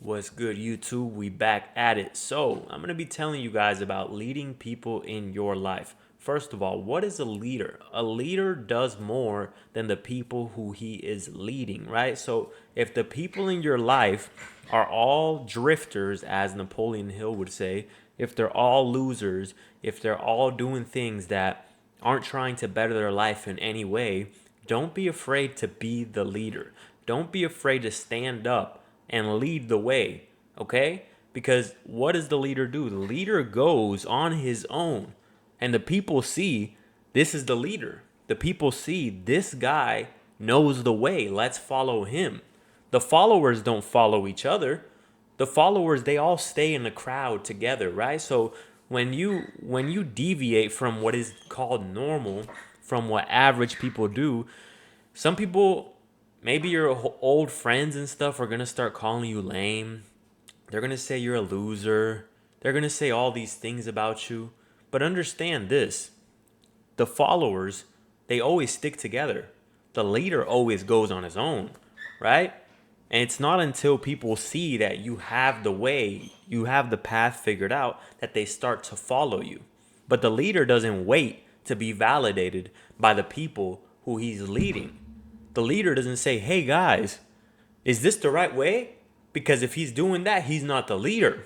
What's good, YouTube? We back at it. So, I'm going to be telling you guys about leading people in your life. First of all, what is a leader? A leader does more than the people who he is leading, right? So, if the people in your life are all drifters, as Napoleon Hill would say, if they're all losers, if they're all doing things that aren't trying to better their life in any way, don't be afraid to be the leader. Don't be afraid to stand up and lead the way, okay? Because what does the leader do? The leader goes on his own, and the people see this is the leader. The people see this guy knows the way. Let's follow him. The followers don't follow each other. The followers, they all stay in the crowd together, right? So when you deviate from what is called normal, from what average people do, some people, maybe your old friends and stuff, are gonna start calling you lame. They're gonna say you're a loser. They're gonna say all these things about you. But understand this: the followers, they always stick together. The leader always goes on his own, right? And it's not until people see that you have the way, you have the path figured out, that they start to follow you. But the leader doesn't wait to be validated by the people who he's leading. The leader doesn't say, hey guys, is this the right way? Because if he's doing that, he's not the leader.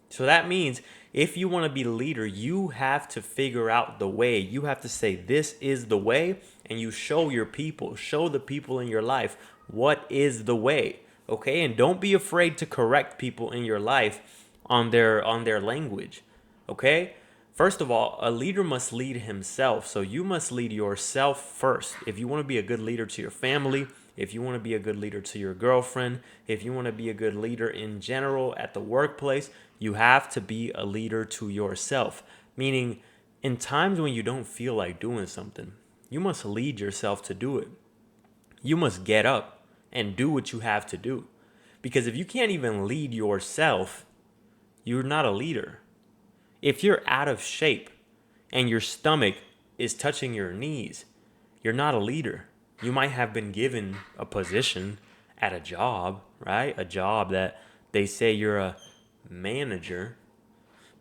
So that means if you want to be the leader, you have to figure out the way. You have to say, this is the way. And you show your people, show the people in your life what is the way. Okay. And don't be afraid to correct people in your life on their language. Okay. First of all, a leader must lead himself. So you must lead yourself first. If you want to be a good leader to your family, if you want to be a good leader to your girlfriend, if you want to be a good leader in general at the workplace, you have to be a leader to yourself. Meaning, in times when you don't feel like doing something, you must lead yourself to do it. You must get up and do what you have to do. Because if you can't even lead yourself, you're not a leader. If you're out of shape and your stomach is touching your knees, you're not a leader. You might have been given a position at a job, right? A job that they say you're a manager,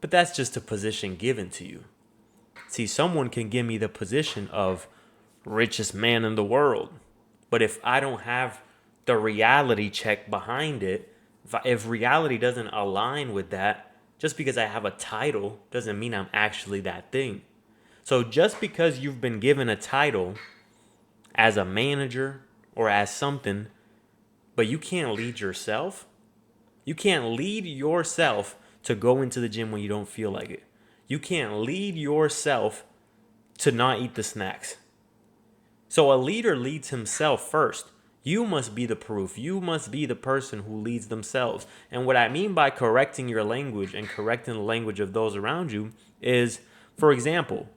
but that's just a position given to you. See, someone can give me the position of richest man in the world, but if I don't have the reality check behind it, if reality doesn't align with that, just because I have a title doesn't mean I'm actually that thing. So just because you've been given a title as a manager or as something, but you can't lead yourself, you can't lead yourself to go into the gym when you don't feel like it. You can't lead yourself to not eat the snacks. So a leader leads himself first. You must be the proof. You must be the person who leads themselves. And what I mean by correcting your language and correcting the language of those around you is, for example,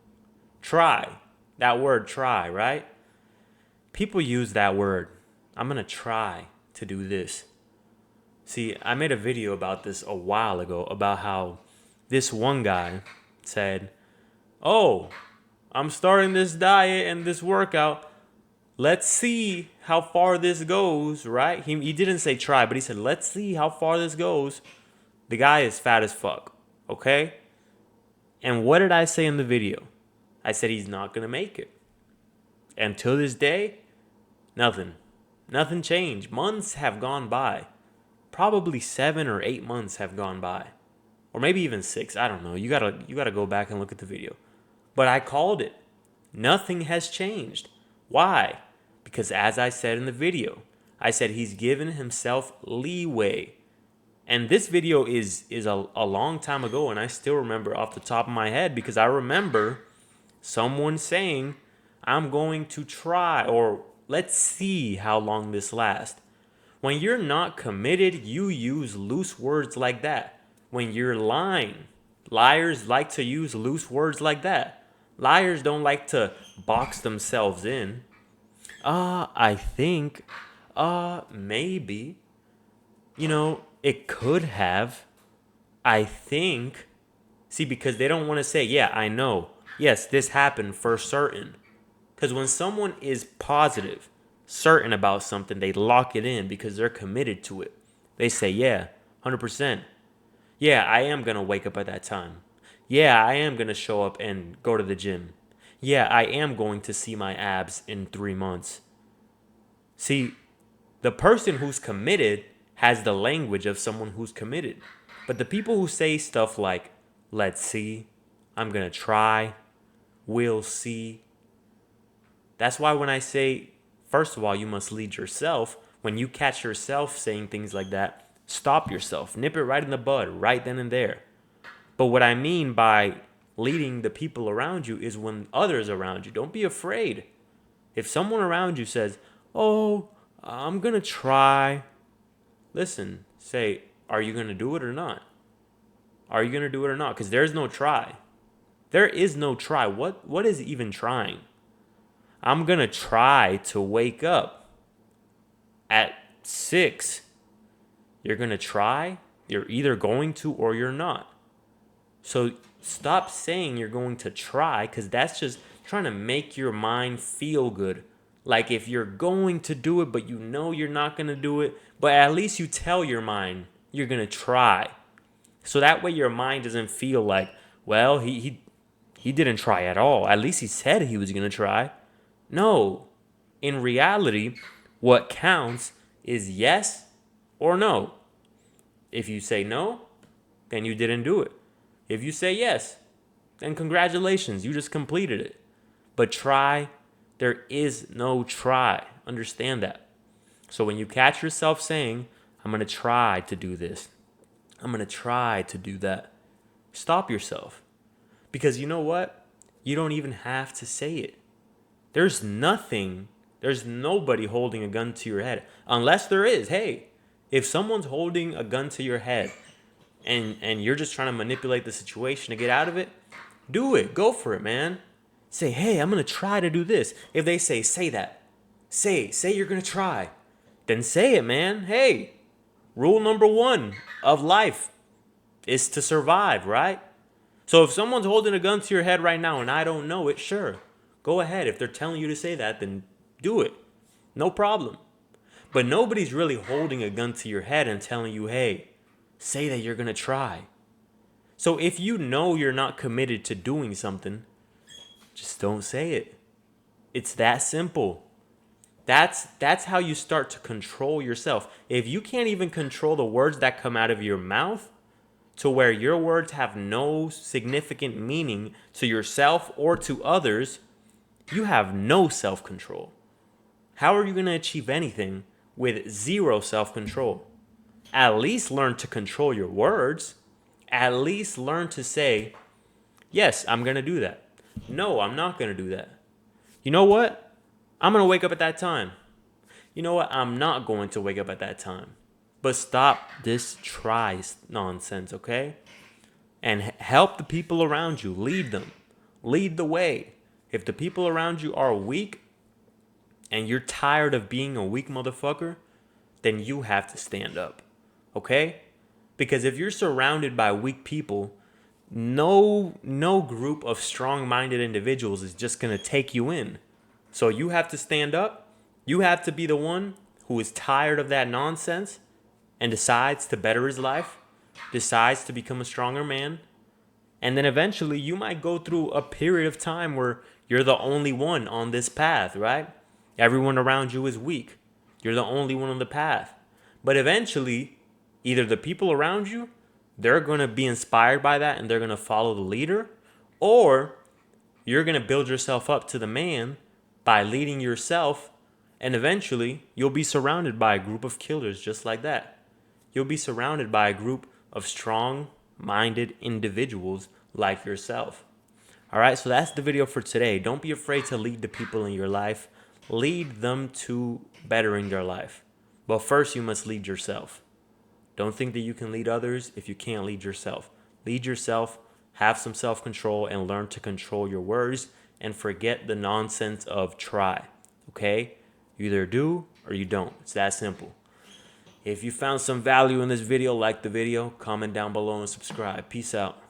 try. That word try, right? People use that word. I'm going to try to do this. See, I made a video about this a while ago about how this one guy said, oh, I'm starting this diet and this workout. Let's see how far this goes, right? He didn't say try, but he said, let's see how far this goes. The guy is fat as fuck, okay? And what did I say in the video? I said he's not going to make it. And till this day, nothing. Nothing changed. Months have gone by. Probably 7 or 8 months have gone by. Or maybe even 6. I don't know. You gotta go back and look at the video. But I called it. Nothing has changed. Why? Because as I said in the video, I said he's given himself leeway. And this video is a long time ago, and I still remember off the top of my head because I remember someone saying, I'm going to try, or let's see how long this lasts. When you're not committed, you use loose words like that. When you're lying, liars like to use loose words like that. Liars don't like to box themselves in. I think, maybe, it could have. I think. See, because they don't want to say, yeah, I know. Yes, this happened for certain. Because when someone is positive, certain about something, they lock it in because they're committed to it. They say, yeah, 100%. Yeah, I am going to wake up at that time. Yeah, I am going to show up and go to the gym. Yeah, I am going to see my abs in 3 months. See, the person who's committed has the language of someone who's committed. But the people who say stuff like, let's see, I'm going to try, we'll see. That's why when I say, first of all, you must lead yourself, when you catch yourself saying things like that, stop yourself, nip it right in the bud, right then and there. But what I mean by leading the people around you is when others around you, don't be afraid. If someone around you says, oh, I'm going to try, listen, say, are you going to do it or not? Are you going to do it or not? Because there's no try. There is no try. What is even trying? I'm going to try to wake up at 6. You're going to try. You're either going to or you're not. So stop saying you're going to try, because that's just trying to make your mind feel good. Like if you're going to do it, but you know you're not going to do it, but at least you tell your mind you're going to try. So that way your mind doesn't feel like, well, he didn't try at all. At least he said he was going to try. No. In reality, what counts is yes or no. If you say no, then you didn't do it. If you say yes, then congratulations, you just completed it. But try, there is no try. Understand that. So when you catch yourself saying, I'm going to try to do this, I'm going to try to do that, stop yourself. Because you know what? You don't even have to say it. There's nobody holding a gun to your head. Unless there is. Hey, if someone's holding a gun to your head and you're just trying to manipulate the situation to get out of it, do it. Go for it, man. Say, hey, I'm going to try to do this. If they say that. Say you're going to try. Then say it, man. Hey, rule number 1 of life is to survive, right? So if someone's holding a gun to your head right now and I don't know it, sure, go ahead. If they're telling you to say that, then do it. No problem. But nobody's really holding a gun to your head and telling you, hey, say that you're going to try. So if you know you're not committed to doing something, just don't say it. It's that simple. That's how you start to control yourself. If you can't even control the words that come out of your mouth, to where your words have no significant meaning to yourself or to others, you have no self-control. How are you going to achieve anything with zero self-control? At least learn to control your words. At least learn to say, yes, I'm going to do that. No, I'm not going to do that. You know what? I'm going to wake up at that time. You know what? I'm not going to wake up at that time. But stop this try nonsense, okay? And help the people around you. Lead them. Lead the way. If the people around you are weak and you're tired of being a weak motherfucker, then you have to stand up, okay? Because if you're surrounded by weak people, no group of strong-minded individuals is just going to take you in. So you have to stand up. You have to be the one who is tired of that nonsense and decides to better his life, decides to become a stronger man. And then eventually you might go through a period of time where you're the only one on this path, right? Everyone around you is weak. You're the only one on the path. But eventually, either the people around you, they're going to be inspired by that and they're going to follow the leader, or you're going to build yourself up to the man by leading yourself, and eventually you'll be surrounded by a group of killers just like that. You'll be surrounded by a group of strong-minded individuals like yourself. All right, so that's the video for today. Don't be afraid to lead the people in your life. Lead them to bettering their life. But first, you must lead yourself. Don't think that you can lead others if you can't lead yourself. Lead yourself, have some self-control, and learn to control your words, and forget the nonsense of try, okay? You either do or you don't. It's that simple. If you found some value in this video, like the video, comment down below, and subscribe. Peace out.